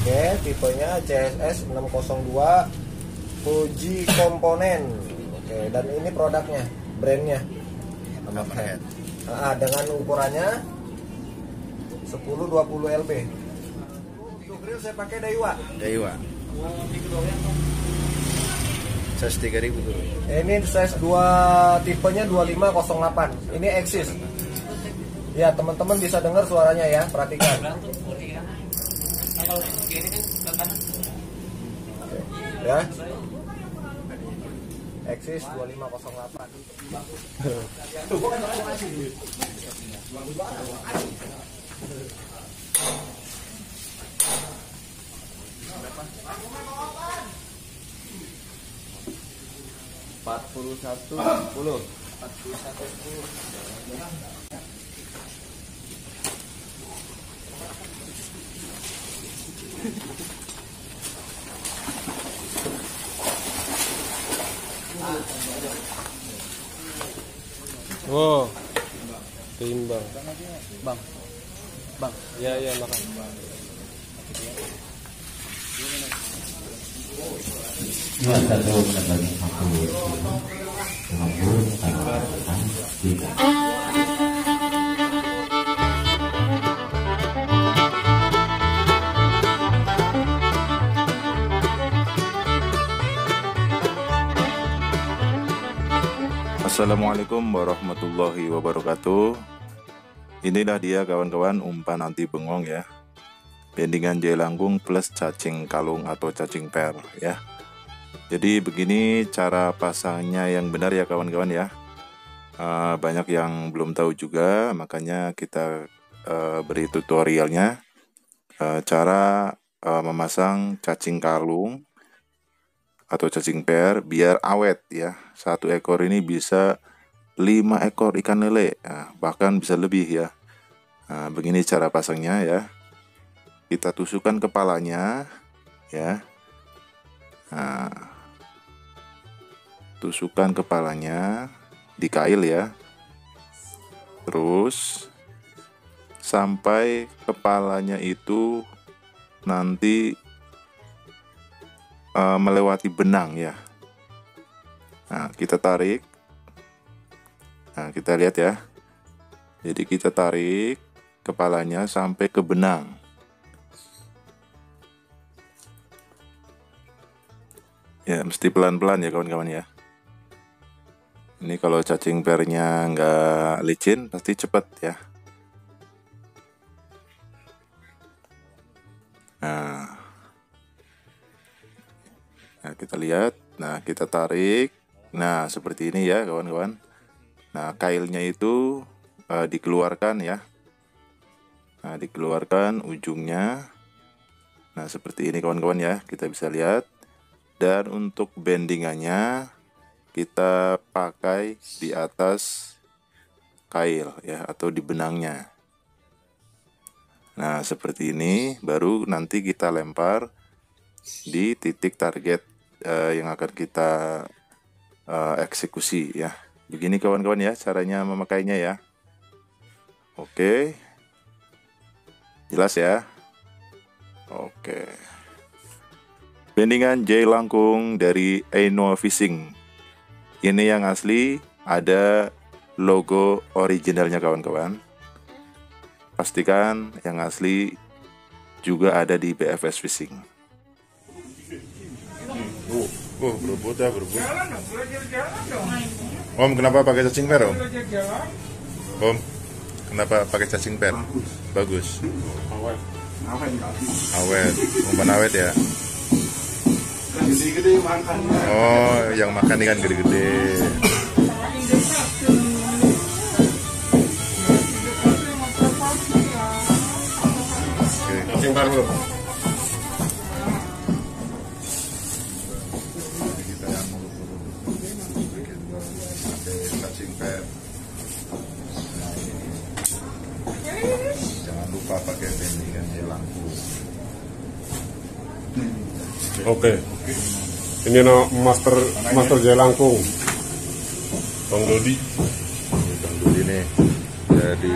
Oke, tipenya CSS 602 Fuji komponen. Oke, dan ini produknya, brandnya Hammerhead. Dengan ukurannya 10-20 lb. Untuk grill saya pakai Daiwa. Size 3000 tuh. Ini size 2, tipenya 2508. Ini Axis. Ya, teman-teman bisa dengar suaranya ya, perhatikan. Ya. Axis 2508. Oh, timbang. Bang. Ya, makan. Satu menambahkan satu tidak. Assalamualaikum warahmatullahi wabarakatuh. Inilah dia kawan-kawan umpan anti bengong ya. Bendingan jelangkung plus cacing kalung atau cacing per ya. Jadi begini cara pasangnya yang benar ya kawan-kawan ya. Banyak yang belum tahu juga, makanya kita beri tutorialnya. Cara memasang cacing kalung atau cacing per biar awet ya. Satu ekor ini bisa 5 ekor ikan lele, bahkan bisa lebih ya. Begini cara pasangnya ya. Kita tusukkan kepalanya ya. Tusukkan kepalanya di kail ya. Terus sampai kepalanya itu nanti melewati benang ya. Nah, kita tarik. Nah, kita lihat ya. Jadi kita tarik kepalanya sampai ke benang. Ya, mesti pelan-pelan ya kawan-kawan ya. Ini kalau cacing pernya nggak licin pasti cepat ya. Nah, kita lihat. Nah, kita tarik. Nah, seperti ini ya kawan-kawan. Nah, kailnya itu dikeluarkan ya. Nah, dikeluarkan ujungnya. Nah, seperti ini kawan-kawan ya. Kita bisa lihat. Dan untuk bendingannya kita pakai di atas kail ya, atau di benangnya. Nah, seperti ini. Baru nanti kita lempar di titik target yang akan kita eksekusi ya. Begini kawan-kawan ya caranya memakainya ya. Oke, jelas ya. Oke, bendingan jelangkung dari Eno Fishing ini yang asli, ada logo originalnya kawan-kawan. Pastikan yang asli juga ada di BFS Fishing. Berebut ya, berebut. Om, kenapa pakai cacing per, Om? Om, kenapa pakai cacing per? Bagus. Awet, umpan awet ya. Oh, yang makan ikan gede-gede. Cacing per belum? Jangan lupa pakai bendingan jelangkung. Oke. Ini no master jelangkung. Bang Dodi. Bang Dodi nih jadi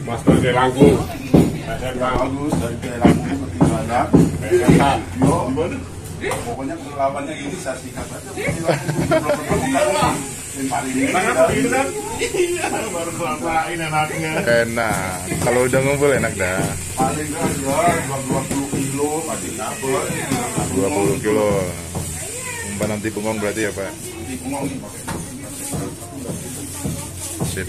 Master jelangkung. bagus dari Jailangkung seperti banyak. Pokoknya lawannya ini saya sikat aja. Baru kelapain enaknya. Enak. Kalau udah ngumpul enak dah. Paling kan ya 20 kilo pasti dapat. 20 kilo. Umpan nanti bengong berarti ya Pak? Di bengong ini pakai. Sip.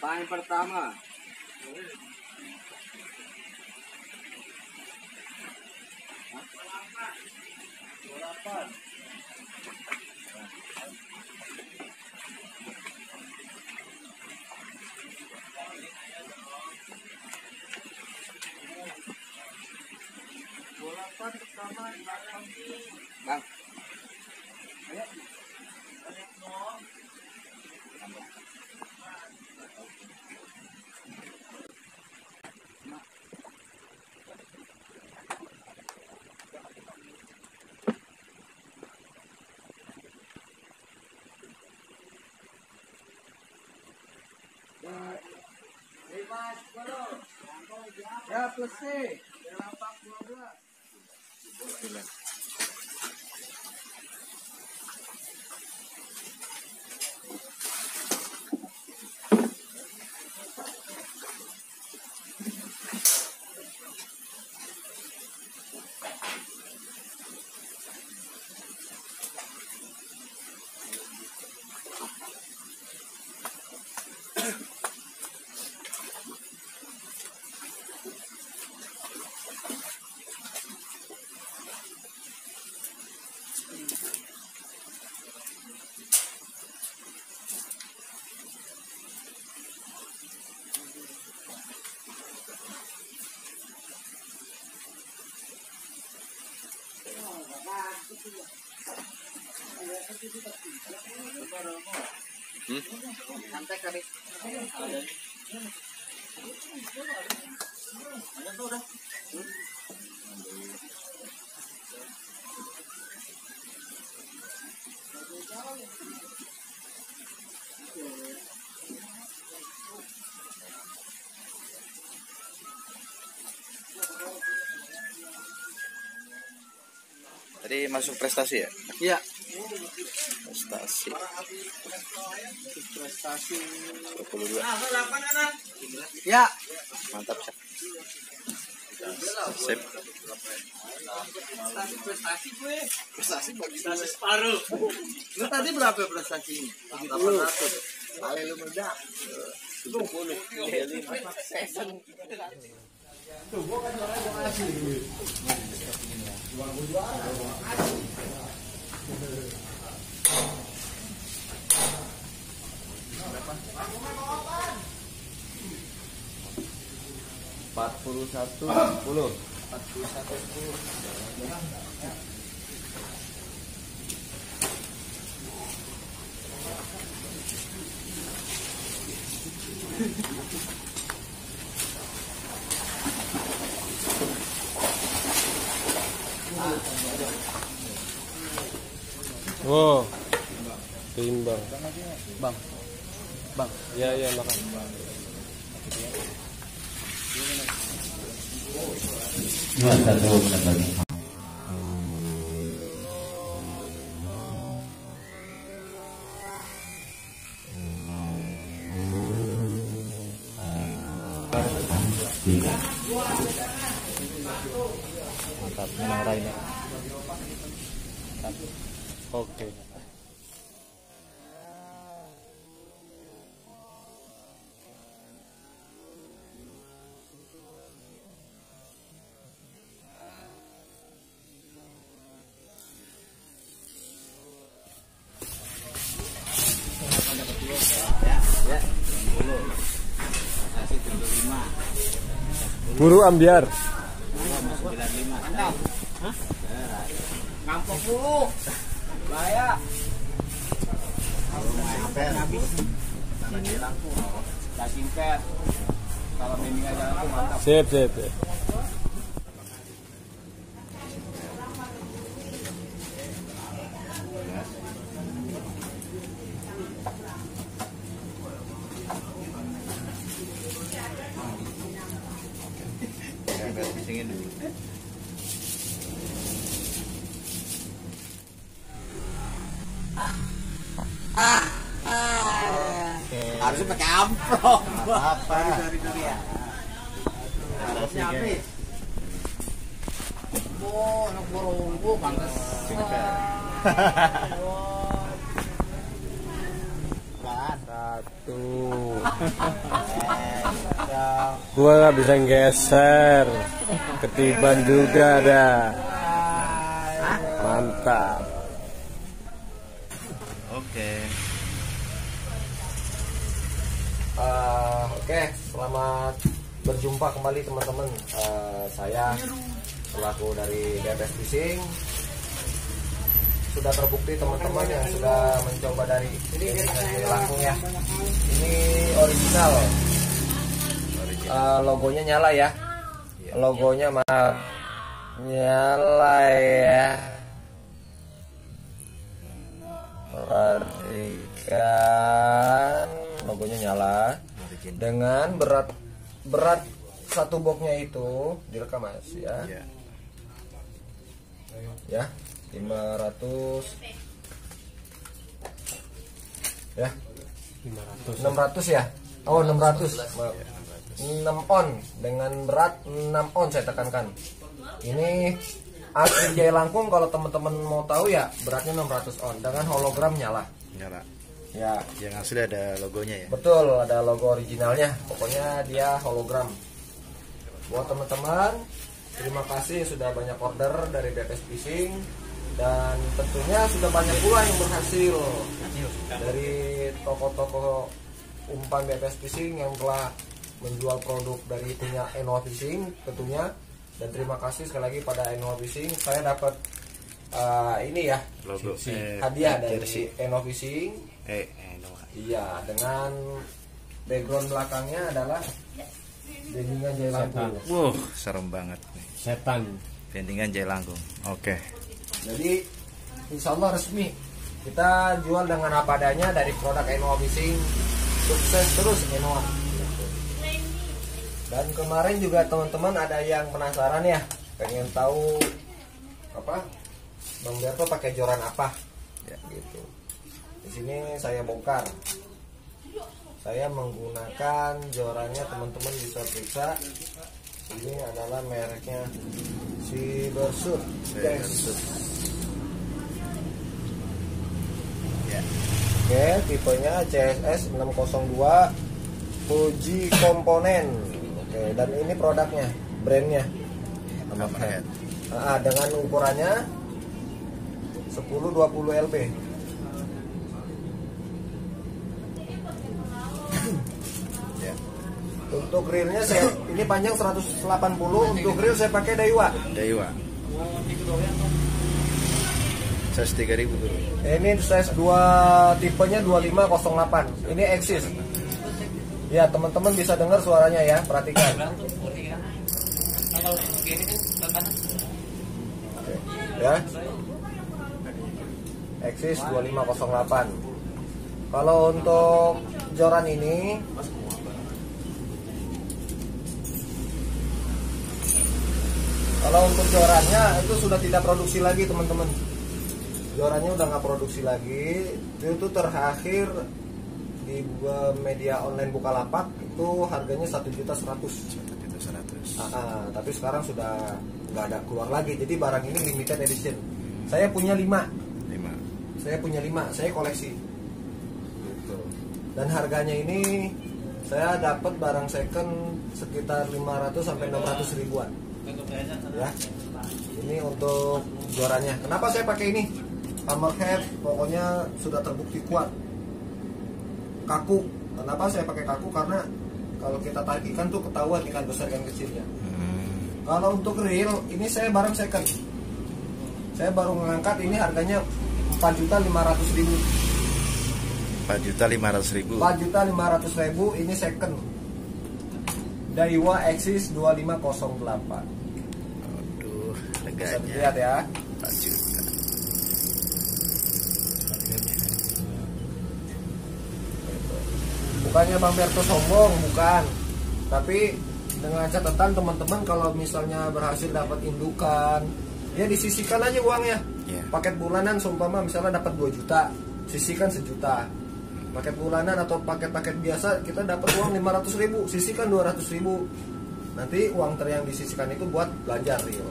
Paling pertama. Bang. Ya plus C. 12. Santai kali. Tadi masuk prestasi ya? Iya. Prestasi. Prestasi. 22. Ya. Mantap, Chef. Sip. Prestasi gue. Prestasi bagi prestasi separuh. Lu tadi berapa prestasinya? 800. Kali lu meledak. 70. 35. Tuh, gua kan juara gua kasih duit. Gua juara. 41 10. 41 10. Oh, timbang. Bang. Bang. Ya, ya, makan. Dua satu menit lagi. Tiga. Mantap, memang Raina. Oke. Buru ambiar. Ngampok dulu. Bahaya. Cacing per. Kalau mending aja aku mantap. Sip. Harusnya pakai amplop. Apa? Sorry ya. Harusnya habis. Oh, anak boronggo pantas. Satu. Gua nggak bisa geser. Ketiban juga ada. Mantap. Oke, selamat berjumpa kembali teman-teman. Saya selaku dari BPS Fishing. Sudah terbukti teman-teman yang sudah mencoba dari ini langsung ya. Ini original. Logonya nyala ya. Logonya nyala ya. Perhatikan, logonya nyala. Dengan berat satu boxnya itu direkam Mas ya. Ya, 500 ya. 600 ya. Oh, 600. 6 on dengan berat 6 on saya tekankan. Ini asli Jaya Langkung, kalau teman-teman mau tahu ya beratnya 600 on dengan hologram nyala. Ya, Yang asli ada logonya ya. betul, ada logo originalnya. Pokoknya dia hologram. Buat teman-teman, terima kasih sudah banyak order dari BPS Fishing, dan tentunya sudah banyak pula yang berhasil dari toko-toko umpan BPS Fishing yang telah menjual produk dari punya Enoa Fishing tentunya. Dan terima kasih sekali lagi pada Enoa Fishing. Saya dapat ini ya, Logo hadiah dari Enoa Fishing. Iya, dengan background belakangnya adalah bendingan Jaya Langkung. Wow, serem banget nih. Setan. Bendingan Jaya Langkung. Oke. Jadi insya Allah resmi kita jual dengan apa adanya dari produk Enoa Fishing. Sukses terus Enoa. Dan kemarin juga teman-teman ada yang penasaran ya, pengen tahu apa Bang Berto pakai joran apa ya gitu. Di sini saya bongkar. Saya menggunakan jorannya, teman-teman bisa periksa. Ini adalah mereknya Cybershoot. Oke, tipenya CSS 602 Fuji komponen. Oke, dan ini produknya, brandnya Hammerhead. dengan ukurannya 10-20 lb. Untuk reelnya saya ini panjang 180, untuk reel saya pakai Daiwa. Size 3000 dulu. Ini size 2, tipenya 2508. Ini Axis. Ya, teman-teman bisa dengar suaranya ya, perhatikan. Oke, ya. Axis 2508. Kalau untuk joran ini jorannya itu sudah tidak produksi lagi teman-teman. Jorannya udah nggak produksi lagi. Itu terakhir di media online Bukalapak itu harganya 1.100.000. Tapi sekarang sudah nggak ada keluar lagi. Jadi barang ini limited edition. Saya punya 5. Saya koleksi. Gitu. Dan harganya ini saya dapat barang second sekitar 500 sampai 600 ribuan. Ya. Ini untuk jorannya. Kenapa saya pakai ini? Hammerhead pokoknya sudah terbukti kuat. Kaku. Kenapa saya pakai kaku? Karena kalau kita tarik ikan tuh ketahuan ikan besar ikan kecilnya. Kalau untuk real ini saya barang second. Saya baru mengangkat ini harganya 4.500.000. 4.500.000. 4.500.000 ini second. Daiwa Axis 2508. Aduh, Bisa harganya dilihat ya. 4 juta. Bukannya Bang Berto sombong, bukan. Tapi dengan catatan teman-teman kalau misalnya berhasil dapat indukan, ya disisihkan aja uangnya. Iya. Paket bulanan seumpama misalnya dapat 2 juta, sisihkan 1 juta. Paket bulanan atau paket-paket biasa kita dapat uang 500.000, sisihkan 200.000. Nanti uang yang disisihkan itu buat belanja real.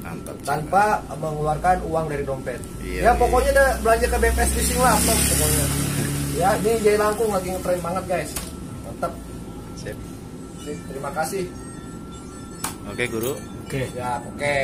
Mantap. Tanpa mengeluarkan uang dari dompet. Iya, Ya pokoknya dah belanja ke BPS Leasing lah pokoknya. Ya, ini Jai Langkung lagi ngetrend banget guys. Mantap. Sip. Terima kasih. Oke, Guru. Ya, oke.